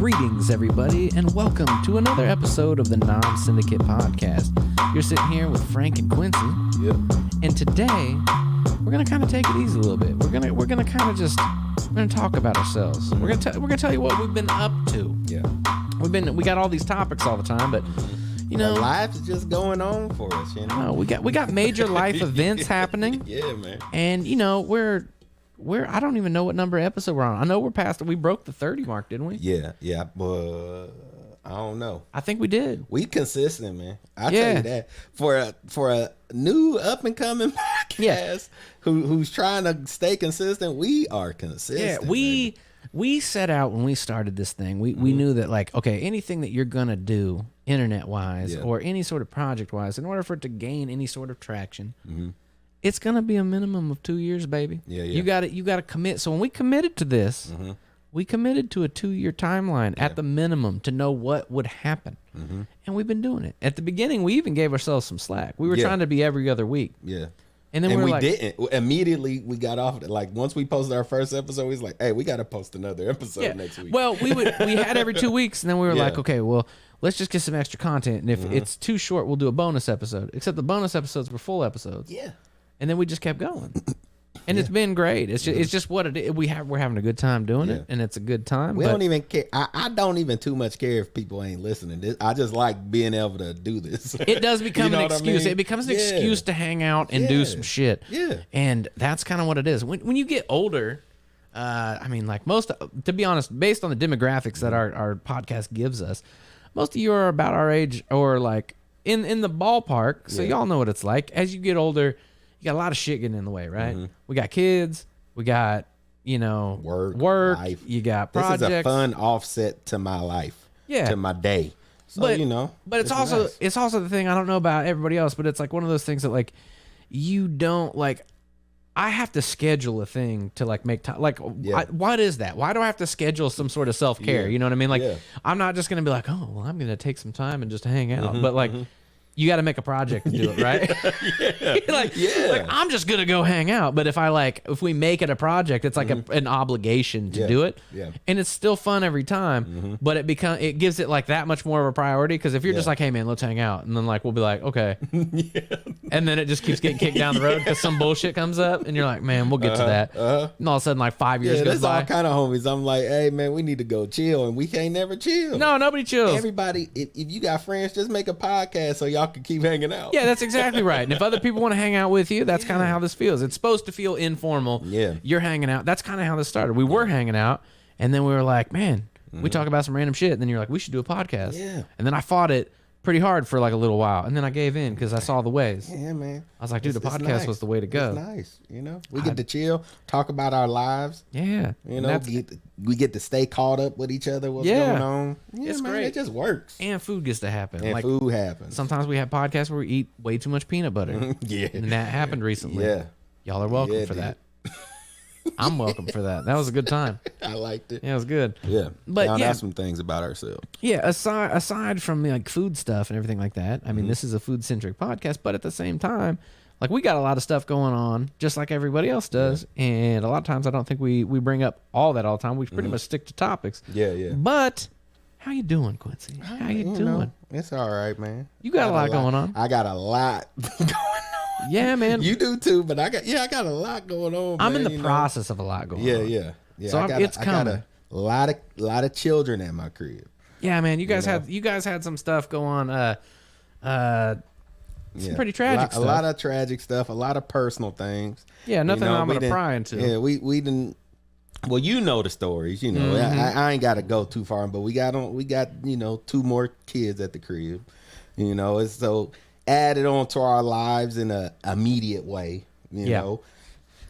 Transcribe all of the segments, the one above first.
Greetings, everybody, and welcome to another episode of the Nom Syndicate podcast. You're sitting here with Frank and Quincy. Yep. And today, we're gonna kind of take it easy a little bit. We're gonna talk about ourselves. We're gonna tell you what we've been up to. Yeah. We got all these topics all the time, but you know, life's just going on for us. You know, we got major life events happening. Yeah, man. And you know, we're I don't even know what number episode we're on. I know we broke the 30 mark, didn't we? Yeah, but I don't know. I think we did. We consistent, man. Tell you that. For a new up and coming podcast who's trying to stay consistent, we are consistent. Yeah, we set out when we started this thing. We knew that, like, okay, anything that you're gonna do internet wise or any sort of project wise, in order for it to gain any sort of traction, it's gonna be a minimum of 2 years, baby. Yeah. You got to commit. So when we committed to this, we committed to a 2-year timeline at the minimum to know what would happen, and we've been doing it. At the beginning, we even gave ourselves some slack. We were trying to be every other week. Yeah. And then we didn't. Immediately, we got off. Like, once we posted our first episode, we was like, hey, we got to post another episode next week. Well, we had every 2 weeks, and then we were like, okay, well, let's just get some extra content. And if it's too short, we'll do a bonus episode. Except the bonus episodes were full episodes. Yeah. And then we just kept going. And it's been great. It's just what it is. We're having a good time doing it, and it's a good time. We don't even care. I don't even too much care if people ain't listening. I just like being able to do this. It does become an excuse. I mean? It becomes an excuse to hang out and do some shit. Yeah. And that's kind of what it is. When you get older, I mean, like to be honest, based on the demographics that our podcast gives us, most of you are about our age or like in the ballpark. So y'all know what it's like. As you get older, you got a lot of shit getting in the way, right? We got kids. We got, work. Life. You got projects. This is a fun offset to my life. Yeah. To my day. So, but it's also nice. It's also the thing, I don't know about everybody else, but it's like one of those things that, like, you don't, like, I have to schedule a thing to, like, make time. Like, what is that? Why do I have to schedule some sort of self-care? You know what I mean? Like, I'm not just going to be like, oh, well, I'm going to take some time and just hang out. But, like, you got to make a project to do it, right? Like, I'm just gonna go hang out. But if we make it a project, it's like an obligation to do it. Yeah. And it's still fun every time, but it gives it like that much more of a priority. Because if you're just like, hey man, let's hang out, and then like we'll be like, okay, and then it just keeps getting kicked down the road because some bullshit comes up, and you're like, man, we'll get to that. And all of a sudden, like 5 years goes by. All kind of homies. I'm like, hey man, we need to go chill, and we can't never chill. No, nobody chills. Everybody, if you got friends, just make a podcast so y'all can keep hanging out. Yeah, that's exactly right. And if other people want to hang out with you, that's kind of how this feels. It's supposed to feel informal. Yeah. You're hanging out. That's kind of how this started. We were hanging out, and then we were like, man, we talk about some random shit. And then you're like, we should do a podcast. Yeah. And then I fought it pretty hard for like a little while, and then I gave in because I saw the ways. Yeah, man. I was like, dude, the podcast was the way to go. It's nice. We get to chill, talk about our lives. Yeah. We get to stay caught up with each other. What's going on? Yeah, it's man, great. It just works. And food gets to happen. And like, food happens. Sometimes we have podcasts where we eat way too much peanut butter. Yeah. And that happened recently. Yeah. Y'all are welcome for that. I'm welcome for that. That was a good time. I liked it. Yeah, it was good. Yeah. But found out some things about ourselves. Yeah, aside from like food stuff and everything like that, I mean, this is a food-centric podcast, but at the same time, like, we got a lot of stuff going on, just like everybody else does, and a lot of times I don't think we bring up all that all the time. We pretty much stick to topics. Yeah. But how you doing, Quincy? How you doing? It's all right, man. You got a lot going on. I got a lot going on. Yeah, man. You do too, but I got a lot going on. I'm man, in the process of a lot going on. Yeah. So it's coming. I got a lot of children at my crib. Yeah, man. You guys had some stuff go on. Some pretty tragic stuff. A lot of tragic stuff. A lot of personal things. Yeah, nothing I'm gonna pry into. Yeah, we didn't. Well, you know the stories. I ain't got to go too far, but we got 2 more kids at the crib. And so added on to our lives in a immediate way. You know.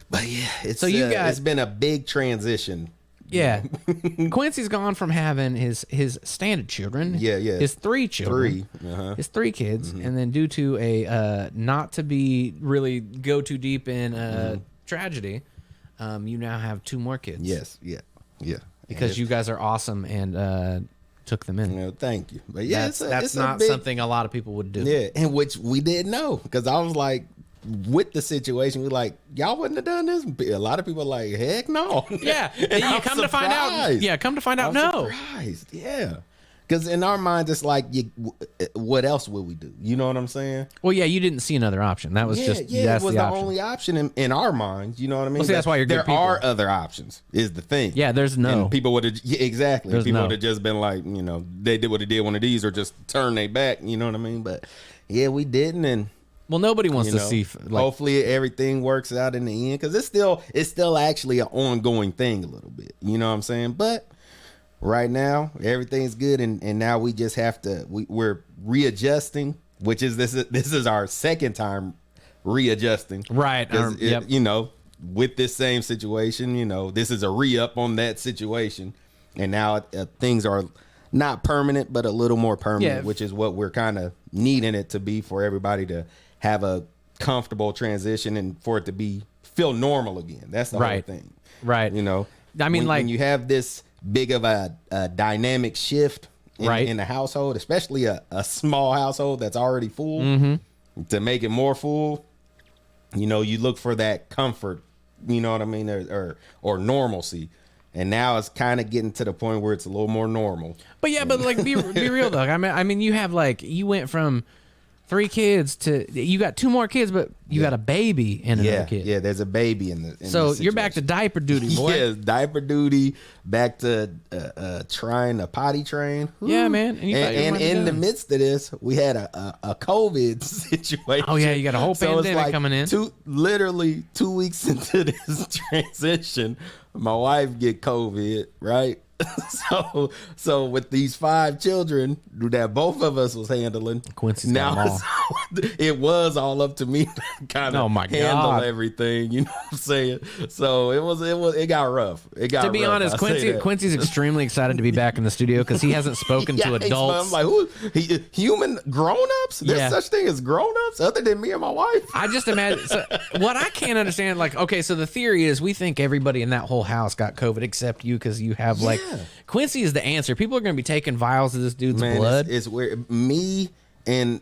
But yeah, it's been a big transition. Yeah. Quincy's gone from having his standard children. Yeah. His 3 children. His 3 kids. And then due to a not to be really go too deep in tragedy, you now have 2 more kids. Yes. Yeah. Because you guys are awesome and took them in. Thank you. But yeah, that's not something a lot of people would do. Yeah, and which we didn't know, because I was like, with the situation, we're like, y'all wouldn't have done this. A lot of people are like, heck no. Yeah. And you come to find out. Yeah, come to find out, no. Surprised. Yeah. Because in our minds, it's like, what else would we do? You know what I'm saying? Well, yeah, you didn't see another option. That was it was the only option in our minds. You know what I mean? Well, see, that's why you're good there people. are other options, is the thing. Yeah, there's no. And people would have, exactly. There's People would have just been like, you know, they did what they did one of these or just turn their back. You know what I mean? But yeah, we didn't. And well, nobody wants to see. Like, hopefully everything works out in the end, because it's still actually an ongoing thing a little bit. You know what I'm saying? But right now, everything's good, and now we just have to. We're readjusting, which is this is our second time readjusting. Right. Yep. You know, with this same situation, you know, this is a re-up on that situation, and now things are not permanent, but a little more permanent, which is what we're kind of needing it to be for everybody to have a comfortable transition and for it to feel normal again. That's the whole thing. Right. You know, I mean, when you have this big of a dynamic shift in the household, especially a small household that's already full, to make it more full, you know, you look for that comfort, you know what I mean, or normalcy. And now it's kind of getting to the point where it's a little more normal. But yeah, but like be real though. I mean, you have you went from 3 kids to you got 2 more kids, but you got a baby and another kid. Yeah, there's a baby in the. So you're back to diaper duty, boy. Yeah, diaper duty. Back to trying to potty train. Woo. Yeah, man. And in the midst of this, we had a COVID situation. Oh yeah, you got a whole pandemic coming in. Literally 2 weeks into this transition, my wife get COVID, right? So with these 5 children that both of us was handling, Quincy's now it was all up to me to kind of handle everything. You know what I'm saying? So it got rough. To be honest, Quincy's extremely excited to be back in the studio because he hasn't spoken to adults. I'm like, human grown-ups? There's such thing as grown-ups other than me and my wife? I just imagine. So, what I can't understand, okay, so the theory is we think everybody in that whole house got COVID except you because you have Quincy is the answer. People are going to be taking vials of this dude's blood. It's weird. Me and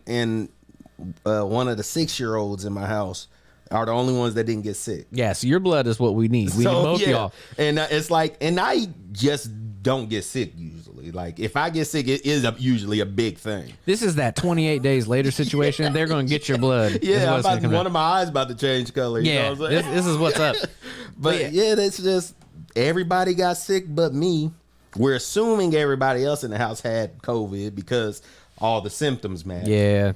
one of the 6-year-olds in my house are the only ones that didn't get sick. Yeah, so your blood is what we need. We need both y'all. And it's like, and I just don't get sick usually. Like if I get sick, it is usually a big thing. This is that 28 days later situation. They're going to get your blood. Yeah, one of my eyes about to change color. You know what I'm saying? This is what's up. But yeah, that's just everybody got sick but me. We're assuming everybody else in the house had COVID because all the symptoms match. Yeah.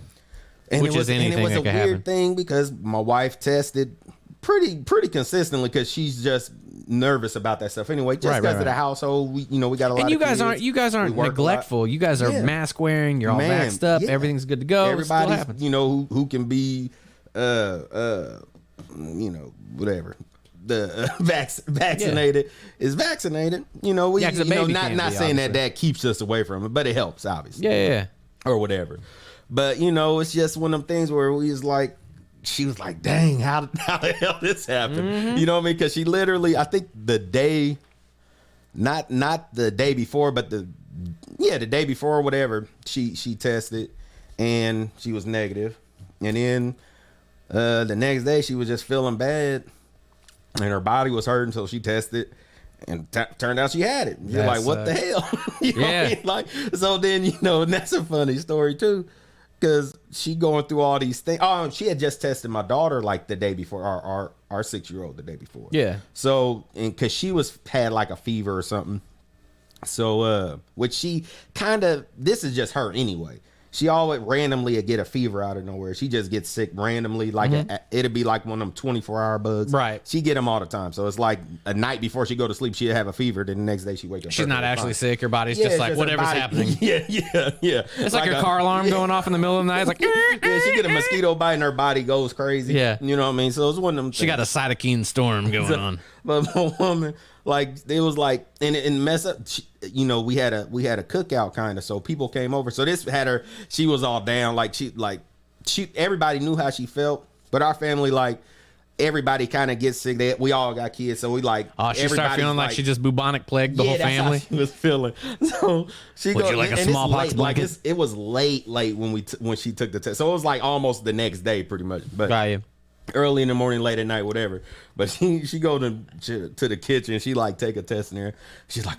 And it was a weird thing because my wife tested pretty consistently because she's just nervous about that stuff anyway. Just because of the household, we got a lot. And you guys aren't neglectful. You guys are mask wearing. You're all vaxxed up. Everything's good to go. Everybody, who can be, whatever. The vaccinated is vaccinated. Not saying that keeps us away from it, but it helps obviously. Yeah. Or whatever. But it's just one of them things where she was like, dang, how the hell this happened? Mm-hmm. You know what I mean? Because she literally, I think the day, not the day before, but the day before or whatever, she tested and she was negative. And then the next day she was just feeling bad. And her body was hurting until she tested, and turned out she had it. You're like, what the hell? You know what I mean? Like, so then, and that's a funny story too, because she going through all these things. Oh, she had just tested my daughter like the day before, our 6-year-old the day before. Yeah. So, and because she had like a fever or something. So, which she this is just her anyway. She always randomly get a fever out of nowhere. She just gets sick randomly. Like it'd be like one of them 24-hour bugs. Right. She get them all the time. So it's like a night before she go to sleep, she'd have a fever. Then the next day she wake up. She's not actually sick. Her body's just like whatever's happening. Yeah. It's like your car alarm going off in the middle of the night. It's like she get a mosquito bite and her body goes crazy. Yeah. You know what I mean? So it's one of them. She got a cytokine storm going on. But my woman, like it was like and mess up. We had a cookout kind of, so people came over. So this had her. She was all down. Everybody knew how she felt, but our family everybody kind of gets sick. We all got kids, so we she started feeling like she just bubonic plagued the whole family. That's how she was feeling. So she would you like a smallpox blanket? It was late when she took the test, so it was like almost the next day, pretty much. But early in the morning, late at night, whatever. But she go to the kitchen. She like take a test in there. She's like,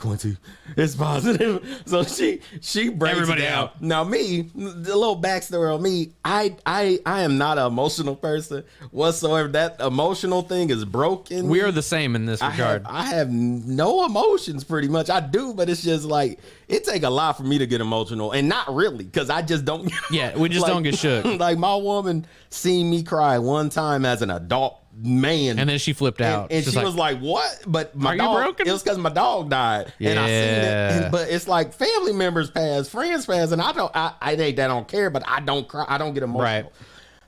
it's positive. So she breaks everybody it down. Out. Now me, the little backstory on me, I am not an emotional person whatsoever. That emotional thing is broken. We are the same in this regard. I have no emotions pretty much. I do, but it's just like it take a lot for me to get emotional, and not really because I just don't. Yeah, we just like, don't get shook. Like my woman seen me cry one time as an adult man, and then she flipped out, and she was like, "What?" But my dog, it was because my dog died, and I seen it. But it's like family members pass, friends pass, and I don't care, but I don't cry, I don't get emotional, right.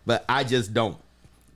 But I just don't,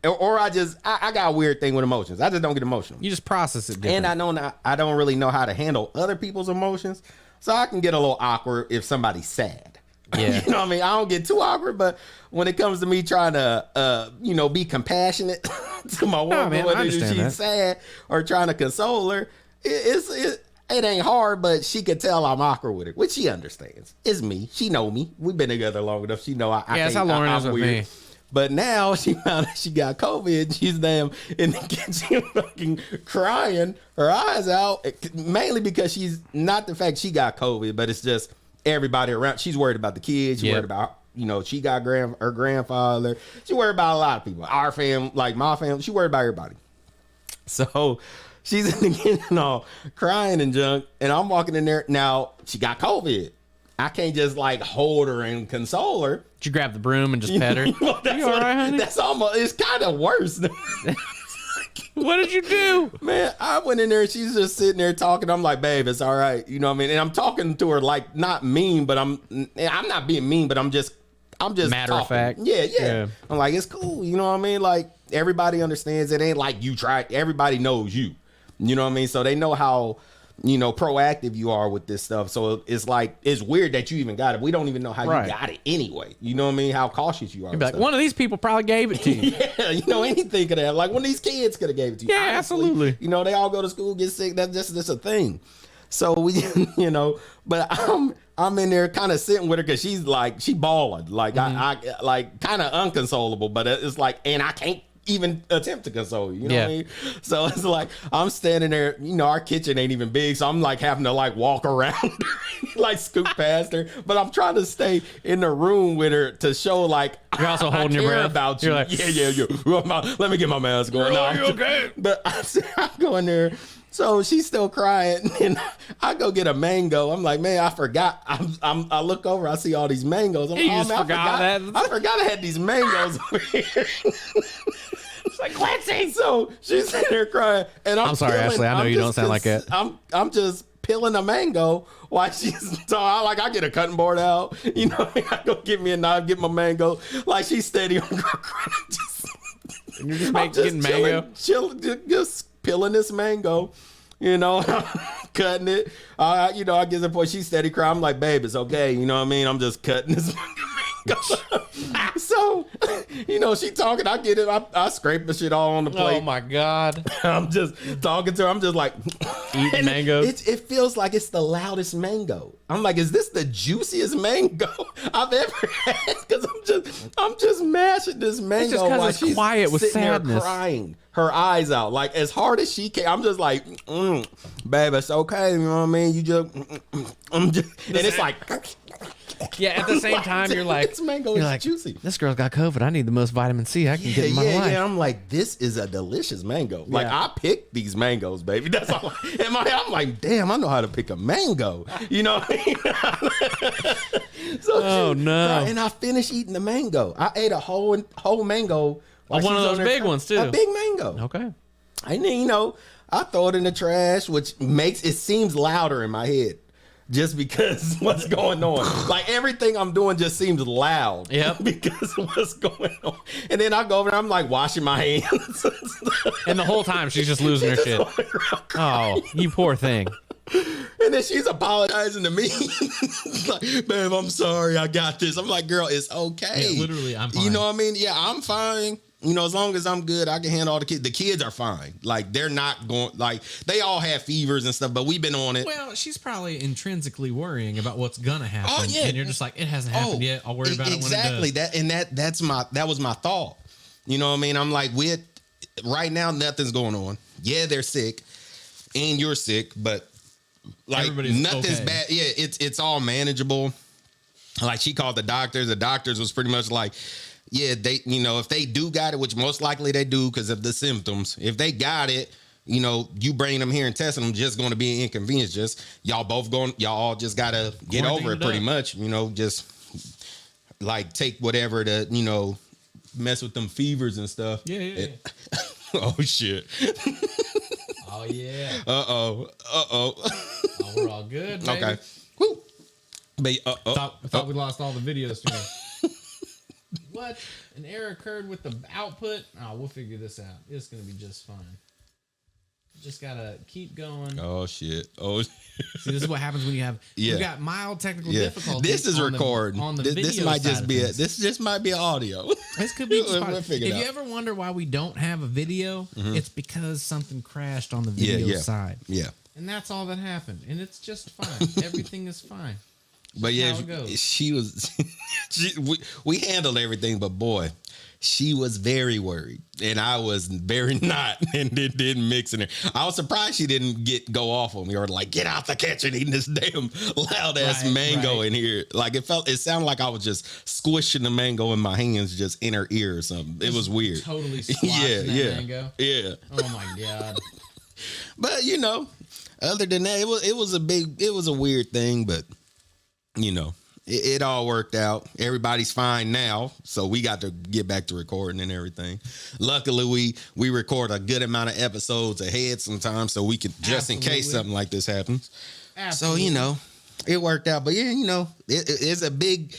or I got a weird thing with emotions. I just don't get emotional. You just process it different. And I don't really know how to handle other people's emotions, so I can get a little awkward if somebody's sad. Yeah. You know what I mean? I don't get too awkward, but when it comes to me trying to, be compassionate to my woman, whether she's sad or trying to console her, it ain't hard, but she could tell I'm awkward with it, which she understands. It's me. She know me. We've been together long enough. She know that's how Lauren is with me. But now she found out she got COVID. She's damn in the kitchen fucking crying her eyes out, mainly because she's not the fact she got COVID, but it's just everybody around. She's worried about the kids. She's worried about, she got her grandfather. She worried about a lot of people. Our family, like my family. She worried about everybody. So she's in the kitchen all crying and junk, and I'm walking in there. Now she got COVID. I can't just like hold her and console her. Did you grab the broom and just pet her? That's all right, honey? That's almost. It's kind of worse. What did you do? Man, I went in there and she's just sitting there talking. I'm like, babe, it's all right. You know what I mean? And I'm talking to her like not mean, but I'm not being mean, but I'm just matter talking. Of fact. Yeah. I'm like, it's cool. You know what I mean? Like everybody understands it ain't like you tried. Everybody knows you. You know what I mean? So they know how, proactive you are with this stuff. So it's like, it's weird that you even got it. We don't even know how you got it anyway. You know what I mean? How cautious you are. You'd be like, one of these people probably gave it to you. Yeah, anything could have. Like one of these kids could have gave it to you. Yeah, honestly. Absolutely. They all go to school, get sick. That's just a thing. So we, but I'm in there kind of sitting with her because she's like, she bawling. Like I like kind of unconsolable, but it's like, and I can't even attempt to console you. You know what I mean? So it's like I'm standing there, our kitchen ain't even big, so I'm like having to like walk around like scoot past her, but I'm trying to stay in the room with her to show like you're also holding your breath about you. You're like, yeah. Let me get my mask on. Are you okay? But I'm going there. So she's still crying, and I go get a mango. I'm like, man, I forgot. I look over, I see all these mangoes. I forgot I had these mangoes over here. It's like, Quincy. So she's sitting there crying, and I'm sorry, Ashley. I know you don't sound like it. I'm just peeling a mango while she's talking. Like I get a cutting board out. I go get me a knife, get my mango. Like she's steady on crying. And you're just getting mango, just peeling this mango, cutting it. I get the point. She's steady crying. I'm like, babe, it's okay. You know what I mean? I'm just cutting this mango. So, she talking. I get it. I scrape the shit all on the plate. Oh my God. I'm just talking to her. I'm just like eating mangoes. It feels like it's the loudest mango. I'm like, is this the juiciest mango I've ever had? Because I'm just mashing this mango. It's just because it's quiet with sadness, there crying her eyes out, like as hard as she can. I'm just like, babe, it's okay. You know what I mean? You just, and it's like. Yeah, at the same time, you're like, this mango is juicy. This girl's got COVID. I need the most vitamin C I can get in my life. Yeah, I'm like, this is a delicious mango. Like, I picked these mangoes, baby. That's all. I'm like, damn, I know how to pick a mango. You know what I mean? So no. And I finished eating the mango. I ate a whole mango. One of those big ones, too. A big mango. Okay. And then, I throw it in the trash, which makes it seems louder in my head. Just because what's going on. Like everything I'm doing just seems loud. Yep. Because of what's going on. And then I go over and I'm like washing my hands. And the whole time she's just losing her shit. Oh, you poor thing. And then she's apologizing to me. Like, babe, I'm sorry. I got this. I'm like, girl, it's okay. Yeah, literally, I'm fine. You know what I mean? Yeah, I'm fine. As long as I'm good, I can handle all the kids. The kids are fine. Like, they're not going, like, they all have fevers and stuff, but we've been on it. Well, she's probably intrinsically worrying about what's going to happen. Oh, yeah. And you're just like, it hasn't happened yet. I'll worry about it when it does. Exactly. That was my thought. You know what I mean? I'm like, right now, nothing's going on. Yeah, they're sick, and you're sick, but like nothing's bad. Yeah, it's all manageable. Like she called the doctors. The doctors was pretty much like, yeah, they, you know, if they do got it, which most likely they do because of the symptoms. If they got it, you know, you bring them here and testing them, just going to be an inconvenience. Just y'all all just gotta get over it pretty much. You know, just like take whatever to, you know, mess with them fevers and stuff. Yeah. Oh shit. Oh yeah. Oh, we're all good, baby. Okay. Woo. I thought we lost all the video stream. What? An error occurred with the output? Oh, we'll figure this out. It's gonna be just fine. Just gotta keep going. Oh shit. Oh. See, this is what happens when you got mild technical difficulties. This is recording. On the video this might just be this just might be audio. This could be. If you ever wonder why we don't have a video, it's because something crashed on the video side. Yeah. And that's all that happened, and it's just fine. Everything is fine. But yeah, she was. We handled everything, but boy, she was very worried, and I was very not, and it didn't mix in there. I was surprised she didn't go off on me or like get out the kitchen eating this damn loud ass mango in here. Like it sounded like I was just squishing the mango in my hands, just in her ear or something. It was weird. Totally squashing that mango. Yeah. Oh my god. But you know, other than that, it was a weird thing, but you know. It all worked out. Everybody's fine now, so we got to get back to recording and everything. Luckily, we record a good amount of episodes ahead sometimes, so we could just in case something like this happens. Absolutely. So you know, it worked out. But yeah, you know, it's a big,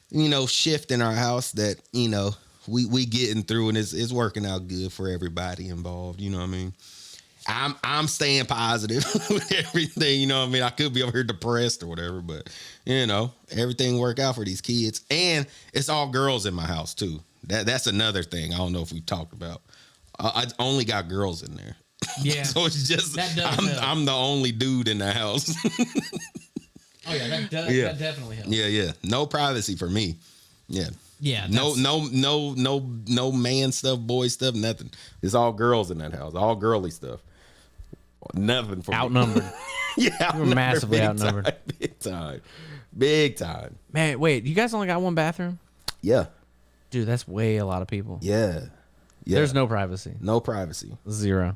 you know, shift in our house that you know we getting through, and it's working out good for everybody involved. You know what I mean? I'm staying positive with everything, you know what I mean? I could be over here depressed or whatever, but you know, everything worked out for these kids. And it's all girls in my house too. That's another thing. I don't know if we talked about. I only got girls in there. Yeah. So it's just I'm the only dude in the house. Oh yeah, that definitely helps. Yeah. No privacy for me. Yeah. Yeah. No man stuff, boy stuff, nothing. It's all girls in that house. All girly stuff. Nothing for outnumbered. Yeah, you're massively outnumbered. Big time. Man, wait, you guys only got one bathroom? Yeah. Dude, that's way a lot of people. Yeah. There's no privacy. No privacy. Zero.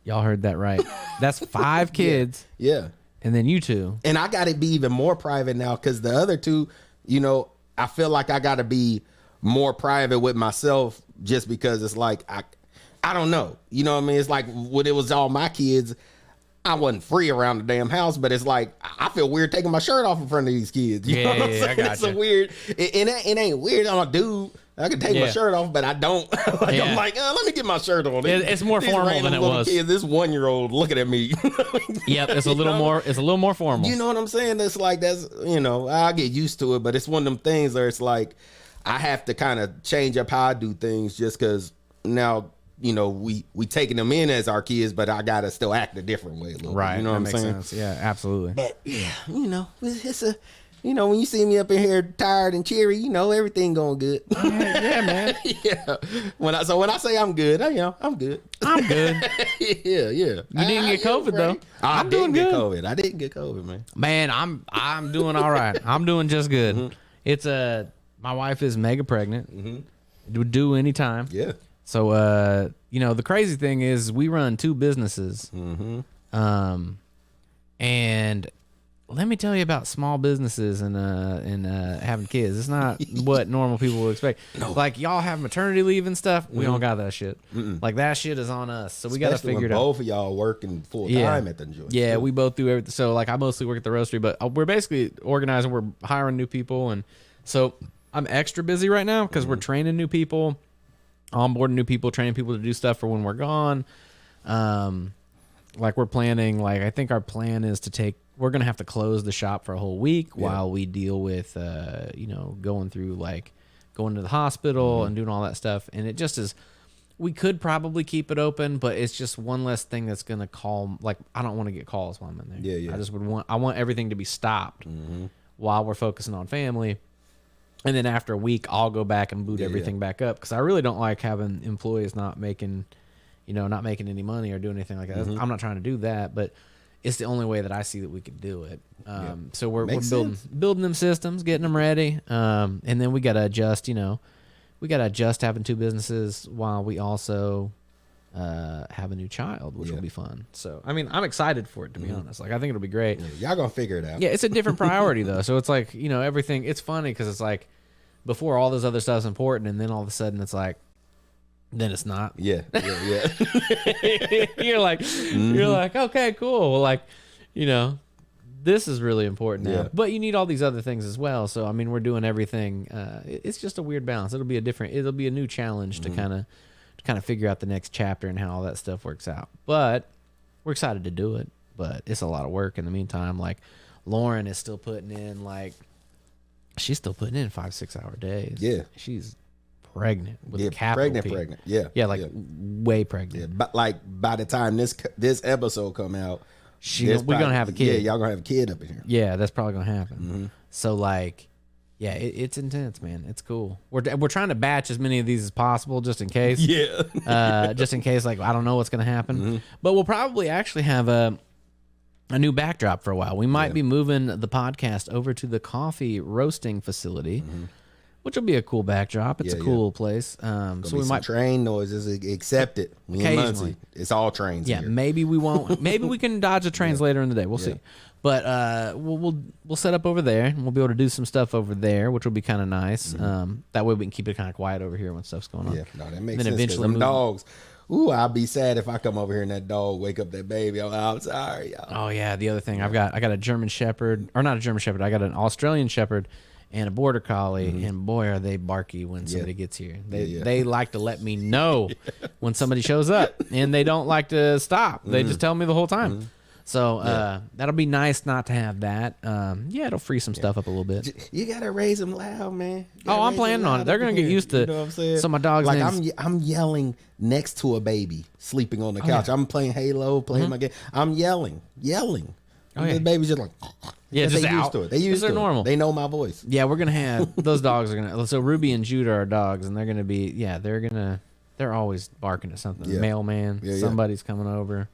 Y'all heard that right. That's 5 kids. Yeah. And then you 2. And I got to be even more private now because the other 2, you know, I feel like I got to be more private with myself just because it's like, I don't know. You know what I mean? It's like when it was all my kids, I wasn't free around the damn house, but it's like, I feel weird taking my shirt off in front of these kids. You know what I'm saying? I got it's a weird, it ain't weird. I'm a dude. I can take my shirt off, but I don't. I'm like, let me get my shirt on. It's more formal than it was. Kids, this 1-year-old looking at me. Yep, it's a little more. It's a little more formal. You know what I'm saying? It's like you know, I get used to it, but it's one of them things where it's like I have to kind of change up how I do things just because now you know we taking them in as our kids, but I gotta still act a different way a little right. bit. You know that what I'm saying? Sense. Yeah, absolutely. But yeah, you know, it's a. You know, when you see me up in here tired and cheery, you know, everything going good. Yeah, man. Yeah. When I say I'm good, I'm good. I'm good. Yeah. You didn't get COVID though. I'm doing good. I didn't get COVID, man. Man, I'm doing all right. I'm doing just good. Mm-hmm. It's my wife is mega pregnant. Mm-hmm. It would do anytime. Yeah. So you know, the crazy thing is we run 2 businesses. Mm-hmm. And let me tell you about small businesses and having kids. It's not what normal people would expect. No. Like y'all have maternity leave and stuff. We don't got that shit. Like that shit is on us. So we got to figure it out. Both of y'all working full time at the joint. Yeah, we both do everything. So like I mostly work at the roastery, but we're basically organizing. We're hiring new people, and so I'm extra busy right now because we're training new people, onboarding new people, training people to do stuff for when we're gone. Like we're planning. Like I think our plan is to we're going to have to close the shop for a whole week while we deal with, you know, going through like going to the hospital and doing all that stuff. And it just is, we could probably keep it open, but it's just one less thing that's going to call. Like, I don't want to get calls while I'm in there. Yeah. I want everything to be stopped while we're focusing on family. And then after a week, I'll go back and boot everything back up because I really don't like having employees not making any money or doing anything like that. I'm not trying to do that, but it's the only way that I see that we could do it. So we're building them systems, getting them ready, and then we got to adjust. Having two businesses while we also have a new child, which will be fun. So I mean, I'm excited for it, to be honest. Like, I think it'll be great. Y'all gonna figure it out. Yeah, it's a different priority though. So it's like, everything. It's funny because it's like before all this other stuff's important, and then all of a sudden it's like, then it's not. Yeah. You're like, okay, cool. Well, like, this is really important now. Yeah. But you need all these other things as well. So I mean, we're doing everything. It's just a weird balance. It'll be a new challenge to kind of figure out the next chapter and how all that stuff works out. But we're excited to do it. But it's a lot of work in the meantime. Like, Lauren is still putting in 5-6 hour days. Yeah. She's pregnant with a capital P. Pregnant. Yeah. Yeah, way pregnant. Yeah. But like by the time this episode come out, we're gonna have a kid. Yeah, y'all gonna have a kid up in here. Yeah, that's probably gonna happen. So like, yeah, it's intense, man. It's cool. We're trying to batch as many of these as possible just in case. Yeah. Just in case, like, I don't know what's gonna happen. But we'll probably actually have a new backdrop for a while. We might be moving the podcast over to the coffee roasting facility. Which will be a cool backdrop. It's a cool place. So we might train noises accepted. Occasionally, it's all trains. Yeah, here. maybe we won't. Maybe we can dodge the trains later in the day. We'll see. But we'll set up over there, and we'll be able to do some stuff over there, which will be kind of nice. That way we can keep it kind of quiet over here when stuff's going on. Yeah, no, that makes then sense. eventually Them dogs. Ooh, I'll be sad if I come over here and that dog wake up that baby. I'm sorry, y'all. Oh yeah, the other thing I got a German Shepherd, or not a German Shepherd. I got an Australian Shepherd and a Border Collie, and boy, are they barky when somebody gets here. They like to let me know when somebody shows up, and they don't like to stop. They just tell me the whole time. So that'll be nice not to have that. It'll free some stuff up a little bit. You gotta raise them loud, man. I'm planning on it. They're gonna get used to. You know what I'm saying? So my dog's like name's... I'm yelling next to a baby sleeping on the couch. I'm playing Halo, playing my game. I'm yelling. The baby's just like, just they out. Used to it. They used to normal. It. They know my voice. Yeah, we're gonna have those dogs are gonna. So Ruby and Judah are dogs, and they're gonna be. Yeah, they're always barking at something. Yeah. Mailman, somebody's coming over.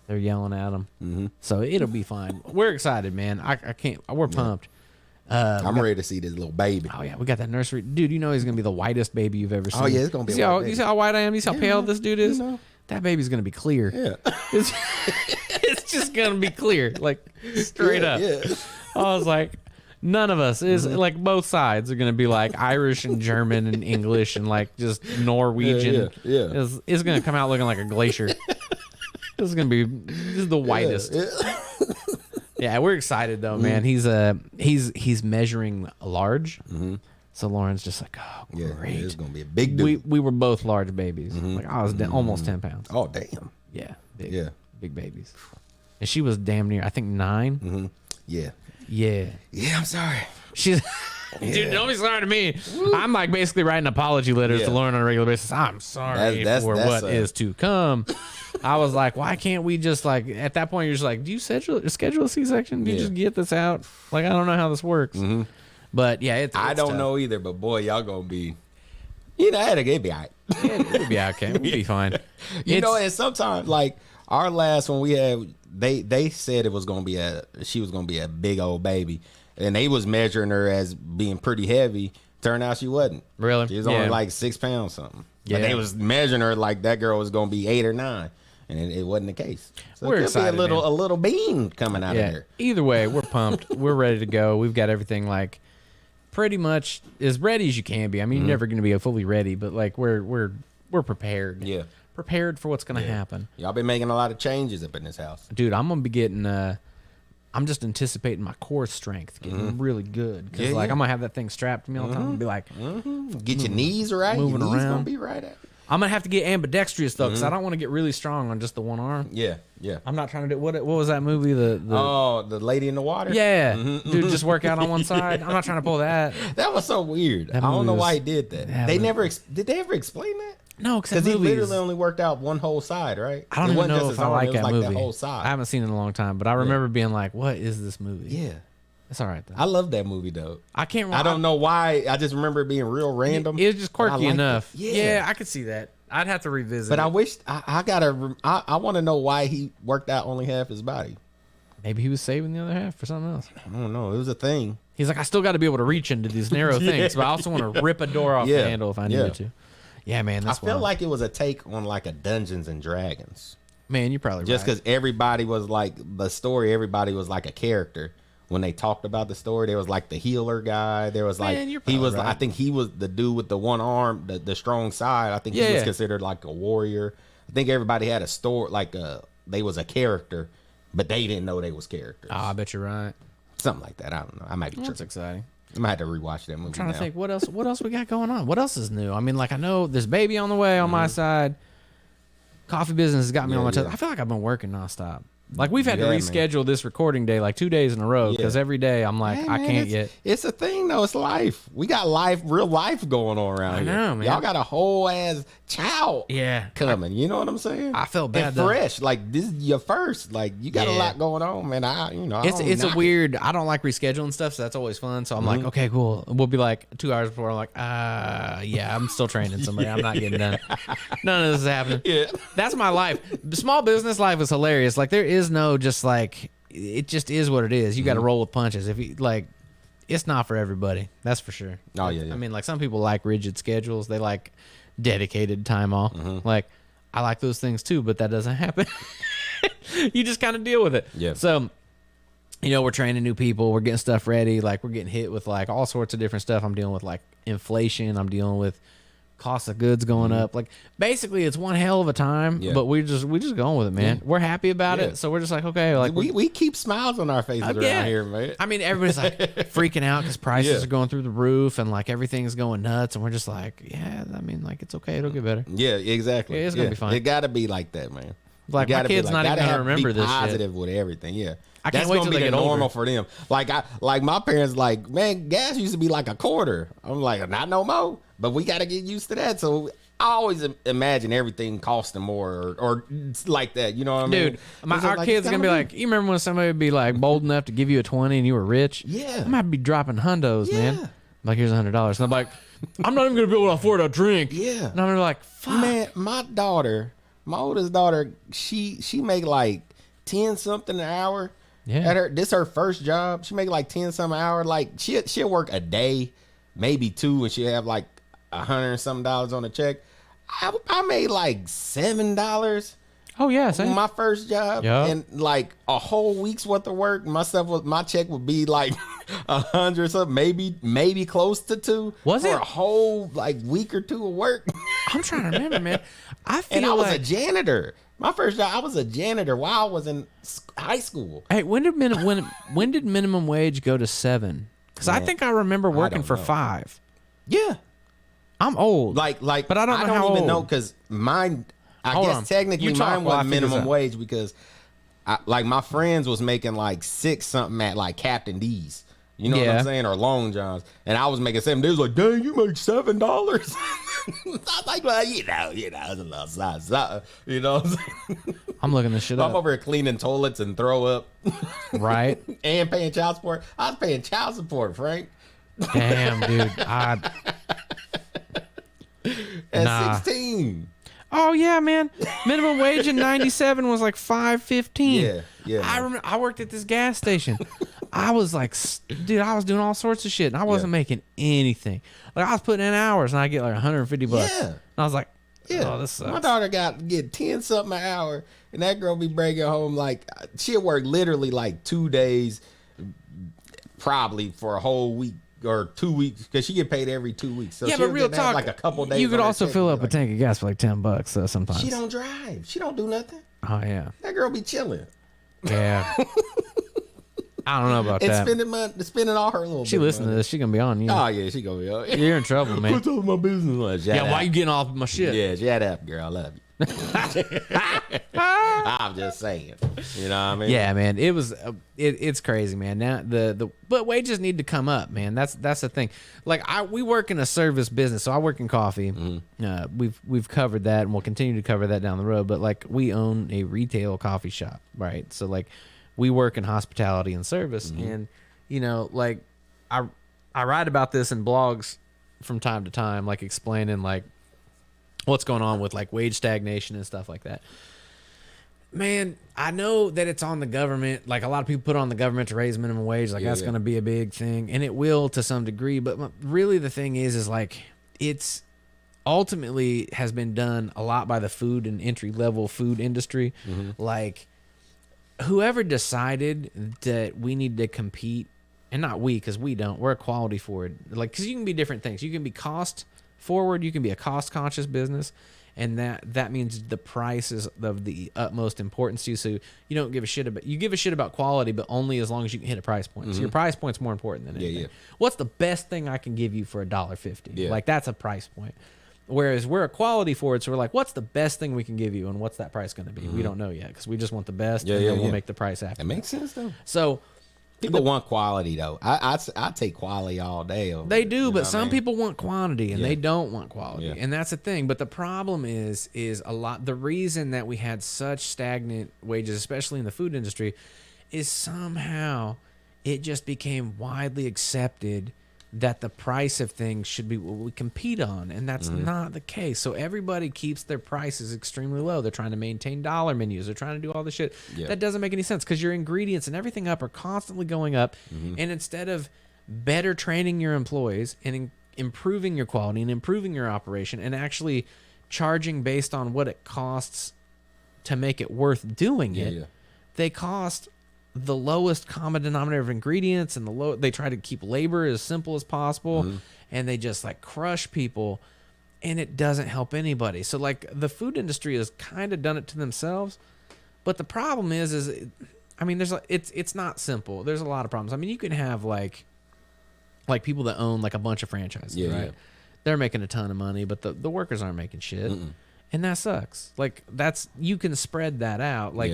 They're yelling at them. So it'll be fine. We're excited, man. I can't. We're pumped. I'm ready to see this little baby. Oh yeah, we got that nursery dude. You know he's gonna be the whitest baby you've ever seen. Oh yeah, it's gonna be. You see how white I am? You see how pale this dude is? That baby's gonna be clear. Yeah. It's just gonna be clear, like straight up. Yeah. I was like, none of us is like both sides are gonna be like Irish and German and English and like just Norwegian. Yeah. It's gonna come out looking like a glacier. This is the whitest. Yeah, we're excited though, man. He's measuring large. So Lauren's just like, oh, great. It's gonna be a big dude. We were both large babies. Like I was almost 10 pounds. Oh damn. Yeah. Big babies. And she was damn near, I think 9. Yeah. Yeah. Yeah, I'm sorry. She's dude, don't be sorry to me. I'm like basically writing apology letters to Lauren on a regular basis. I'm sorry for what is to come. I was like, why can't we just like at that point you're just like, do you schedule a C-section? Do you just get this out? Like I don't know how this works. But yeah, it's I don't tough. know either, but boy, y'all gonna be it'll be all right. It'll be okay. We'll be fine. And sometimes like our last one we had, they said it was gonna be she was gonna be a big old baby. And they was measuring her as being pretty heavy. Turned out she wasn't. Really? She was only like 6 pounds something. Yeah. But they was measuring her like that girl was gonna be 8 or 9. And it wasn't the case. So we're excited. Be a little bean coming out of there. Either way, we're pumped. We're ready to go. We've got everything like pretty much as ready as you can be. I mean, you're never gonna be fully ready, but like we're prepared. Yeah. Prepared for what's gonna happen. Y'all been making a lot of changes up in this house. Dude, I'm gonna be getting I'm just anticipating my core strength getting really good because I'm gonna have that thing strapped to me all the time and be like, get your knees right, moving your knees around. gonna be right at. I'm gonna have to get ambidextrous though because I don't want to get really strong on just the one arm. Yeah. I'm not trying to do what was that movie? The lady in the water. Yeah, dude, just work out on one side. I'm not trying to pull that. That was so weird. I don't know why he did that. Did they ever explain that? No, because he literally only worked out one whole side, right? I don't even know if I like that movie. The whole side. I haven't seen it in a long time, but I remember being like, "What is this movie?" Yeah, It's all right though. I love that movie though. I can't. I don't know why. I just remember it being real random. It was just quirky enough. Yeah, I could see that. I'd have to revisit. But I wish I want to know why he worked out only half his body. Maybe he was saving the other half for something else. I don't know. It was a thing. He's like, I still got to be able to reach into these narrow things, but I also want to rip a door off the handle if I needed to. Yeah, man. That's I feel like it was a take on like a Dungeons and Dragons. Man, you're probably just because everybody was like the story. Everybody was like a character. When they talked about the story, there was like the healer guy. There was like he was. Right. I think he was the dude with the one arm, the strong side. I think he was considered like a warrior. I think everybody had a story, like they was a character, but they didn't know they was characters. Oh, I bet you're right. Something like that. I don't know. I might be tripping. That's exciting. I might have to rewatch that movie. I'm trying to think what else we got going on. What else is new? I mean, like I know there's baby on the way on my side. Coffee business has got me on my toes. I feel like I've been working nonstop. Like we've had to reschedule this recording day like 2 days in a row because every day I'm like, I can't get. It's a thing though. It's life. We got real life going on around here. I know, man. Y'all got a whole ass child coming. You know what I'm saying? I felt bad. And fresh. Like this is your first. Like you got a lot going on, man. It's a weird. I don't like rescheduling stuff, so that's always fun. So I'm like, okay, cool. We'll be like 2 hours before. I'm like, yeah, I'm still training somebody. I'm not getting done. None of this is happening. Yeah, that's my life. The small business life is hilarious. Like there is no just like it just is what it is. You got to roll with punches. If you like, it's not for everybody. That's for sure. Oh yeah. I mean, like some people like rigid schedules. They like dedicated time off. Like I like those things too, but that doesn't happen. You just kind of deal with it. Yeah. So, we're training new people. We're getting stuff ready. Like we're getting hit with like all sorts of different stuff. I'm dealing with like inflation. I'm dealing with cost of goods going up. Like basically it's one hell of a time, but we just going with it, man. We're happy about it. So we're just like, okay, like we keep smiles on our faces around here, man. I mean, everybody's like freaking out because prices are going through the roof and like everything's going nuts. And we're just like, I mean, like it's okay. It'll get better. Yeah, exactly. It's going to be fine. It got to be like that, man. Like my kid's not even going to remember this shit. Positive with everything. Yeah. I can't wait till they get normal older. For them. Like my parents, like, man, gas used to be like a quarter. I'm like, not no more. But we got to get used to that. So I always imagine everything costing more or like that. You know what I mean? Dude, our kids are going to be like, you remember when somebody would be like bold enough to give you a 20 and you were rich? Yeah. I'm going to be dropping hundos, man. Like, here's $100. And I'm like, I'm not even going to be able to afford a drink. Yeah. And I'm like, fuck. Man, my oldest daughter, she make like 10 something an hour. Yeah. This her first job. She make like 10 something an hour. Like she'll work a day, maybe two, and she'll have like $100 and something on a check. I made like $7. Oh yeah, same. My first job, and like a whole week's worth of work. My check would be like 100 or something, maybe close to $2. Was for it a whole like week or two of work? I'm trying to remember, man. I was a janitor. My first job, I was a janitor while I was in high school. Hey, when did minimum wage go to 7? Because I think I remember working for 5. Yeah, I'm old. Like, but I don't know how even old. know because mine. I guess technically mine was minimum wage because, my friends was making like 6 something at like Captain D's. You know what I'm saying? Or Long John's. And I was making 7. They was like, dang, you make $7. I was like, well, it's a little size. You know what I'm saying? I'm looking this shit up. I'm over here cleaning toilets and throw up. Right. And paying child support. I was paying child support, Frank. Damn, dude. At 16. Oh yeah, man. Minimum wage in '97 was like $5.15. Yeah. I remember I worked at this gas station. I was like, dude, I was doing all sorts of shit, and I wasn't making anything. Like I was putting in hours, and I get like $150. Yeah. And I was like, oh, this sucks. My daughter get 10 something an hour, and that girl be bringing home like she'll work literally like 2 days, probably for a whole week. Or 2 weeks because she get paid every 2 weeks. So but real talk, like a couple days. You could also fill up a tank of gas for like $10. So sometimes she don't drive. She don't do nothing. Oh yeah, that girl be chilling. Yeah, I don't know about that. Spending all her little. She listen to this. She gonna be on you. Oh yeah, she gonna be on. You're in trouble, man. What's up with my business? Why you getting off my shit? Yeah, shut up, girl. I love you. I'm just saying. You know what I mean? Yeah, man. It was it's crazy, man. Now but wages need to come up, man. That's the thing. Like we work in a service business, so I work in coffee. Mm-hmm. We've covered that, and we'll continue to cover that down the road. But like we own a retail coffee shop, right? So like we work in hospitality and service, and you know, like I write about this in blogs from time to time, like explaining like what's going on with like wage stagnation and stuff like that. Man, I know that it's on the government. Like a lot of people put on the government to raise minimum wage. Like that's going to be a big thing, and it will to some degree. But really, the thing is like it's ultimately has been done a lot by the food and entry level food industry. Like whoever decided that we need to compete, and not we, because we don't. We're a quality forward. Like because you can be different things. You can be cost forward. You can be a cost conscious business. And that means the price is of the utmost importance to you. So you don't give a shit about quality, but only as long as you can hit a price point. So your price point's more important than anything. What's the best thing I can give you for $1.50? Like that's a price point. Whereas we're a quality forward, so we're like, what's the best thing we can give you, and what's that price going to be? We don't know yet because we just want the best, and then we'll make the price after. That makes sense though. So. People want quality though. I take quality all day. They do, but some people want quantity and they don't want quality, and that's the thing. But the problem is a lot. The reason that we had such stagnant wages, especially in the food industry, is somehow it just became widely accepted that the price of things should be what we compete on, and that's not the case. So everybody keeps their prices extremely low. They're trying to maintain dollar menus. They're trying to do all this shit. That doesn't make any sense because your ingredients and everything up are constantly going up, and instead of better training your employees and improving your quality and improving your operation and actually charging based on what it costs to make it worth doing it, they cost the lowest common denominator of ingredients, and they try to keep labor as simple as possible, and they just like crush people, and it doesn't help anybody. So like the food industry has kind of done it to themselves, but the problem is I mean it's not simple. There's a lot of problems. I mean you can have like people that own like a bunch of franchises, right? They're making a ton of money, but the workers aren't making shit, and that sucks. Like you can spread that out, like.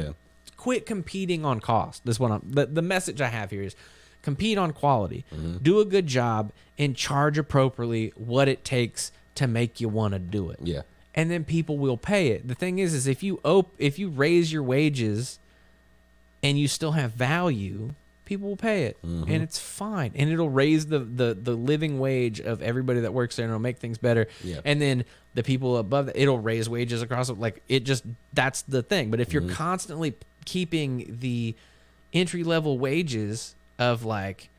Quit competing on cost. This one, the message I have here is compete on quality. Do a good job and charge appropriately what it takes to make you want to do it. And then people will pay it. The thing is if you raise your wages and you still have value, people will pay it, and it's fine. And it'll raise the living wage of everybody that works there, and it'll make things better. And then the people above that, it'll raise wages across it. Like that's the thing. But if you're constantly keeping the entry level wages of like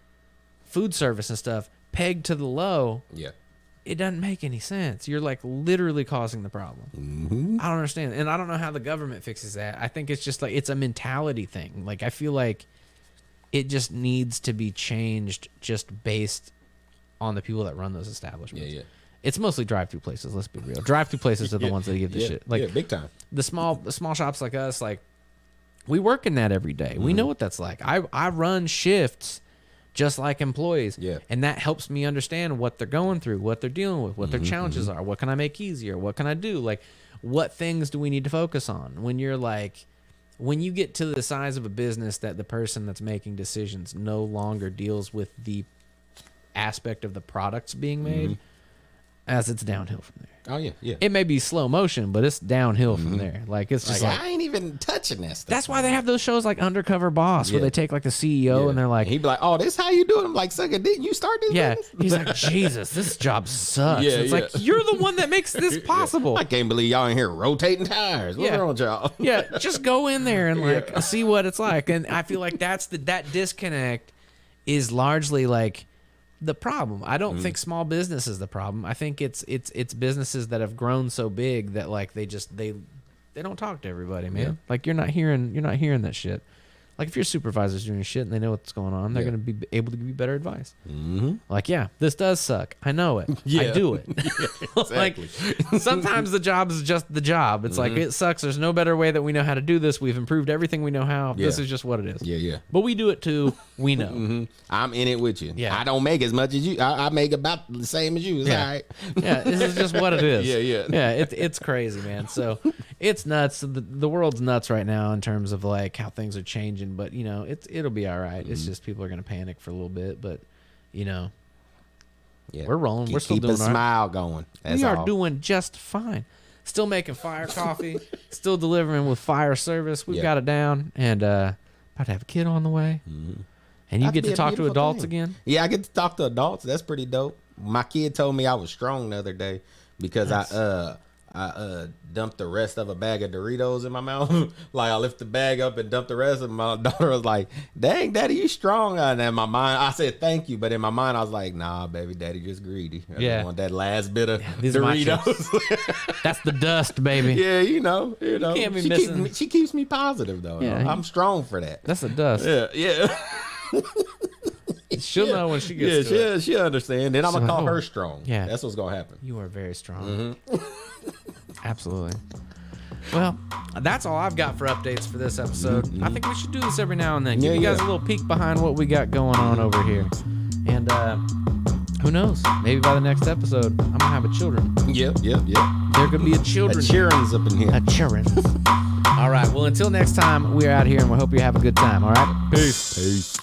food service and stuff pegged to the low, it doesn't make any sense. You're like literally causing the problem. I don't understand, and I don't know how the government fixes that. I think it's just like it's a mentality thing. Like I feel like it just needs to be changed just based on the people that run those establishments. It's mostly drive-through places. Let's be real. Drive-through places are the ones that give the shit. Like big time. The small shops like us, like. We work in that every day. We know what that's like. I run shifts just like employees. And that helps me understand what they're going through, what they're dealing with, what their challenges are. What can I make easier? What can I do? Like, what things do we need to focus on? When you get to the size of a business that the person that's making decisions no longer deals with the aspect of the products being made, as it's downhill from there. It may be slow motion, but it's downhill from there. Like it's just like I ain't even touching this stuff. That's why they have those shows like Undercover Boss, where they take like the CEO and they're like, he'd be like, "Oh, this how you do it?" I'm like, "Sucker, didn't you start this?" business? He's like, "Jesus, this job sucks." It's like you're the one that makes this possible. I can't believe y'all in here rotating tires. What's wrong with y'all? Just go in there and like see what it's like. And I feel like that disconnect is largely like the problem. I don't think small business is the problem. I think it's businesses that have grown so big that like they don't talk to everybody, man. Like you're not hearing that shit. Like if your supervisor's doing shit and they know what's going on, they're going to be able to give you better advice. Like, this does suck. I know it. I do it. Exactly. Like sometimes the job is just the job. It's like, it sucks. There's no better way that we know how to do this. We've improved everything we know how. This is just what it is. But we do it too. We know. I'm in it with you. I don't make as much as you. I make about the same as you. It's all right. This is just what it is. It's crazy, man. So it's nuts. The world's nuts right now in terms of like how things are changing. But it'll be all right. It's just people are gonna panic for a little bit, but we're rolling. We're still doing a smile going. We are doing just fine. Still making fire coffee. Still delivering with fire service. We've got it down, and about to have a kid on the way. And you get to talk to adults again? Yeah, I get to talk to adults. That's pretty dope. My kid told me I was strong the other day because I dumped the rest of a bag of Doritos in my mouth. Like I lift the bag up and dumped the rest. And my daughter was like, "Dang, Daddy, you strong." And in my mind, I said thank you, but in my mind, I was like, "Nah, baby, Daddy just greedy. I just want that last bit of Doritos." That's the dust, baby. Yeah, you know. You can't be missing. She keeps me positive though. Yeah, I'm strong for that. That's the dust. Yeah. She'll know when she gets to it. She'll understand. Then I'm gonna call her strong. Yeah, that's what's gonna happen. You are very strong. Absolutely. Well, that's all I've got for updates for this episode. I think we should do this every now and then. Give you guys a little peek behind what we got going on over here. And who knows? Maybe by the next episode, I'm gonna have a children. Yep. There could be a children. A children's up in here. A children. All right. Well, until next time, we're out here, and we hope you have a good time. All right. Peace.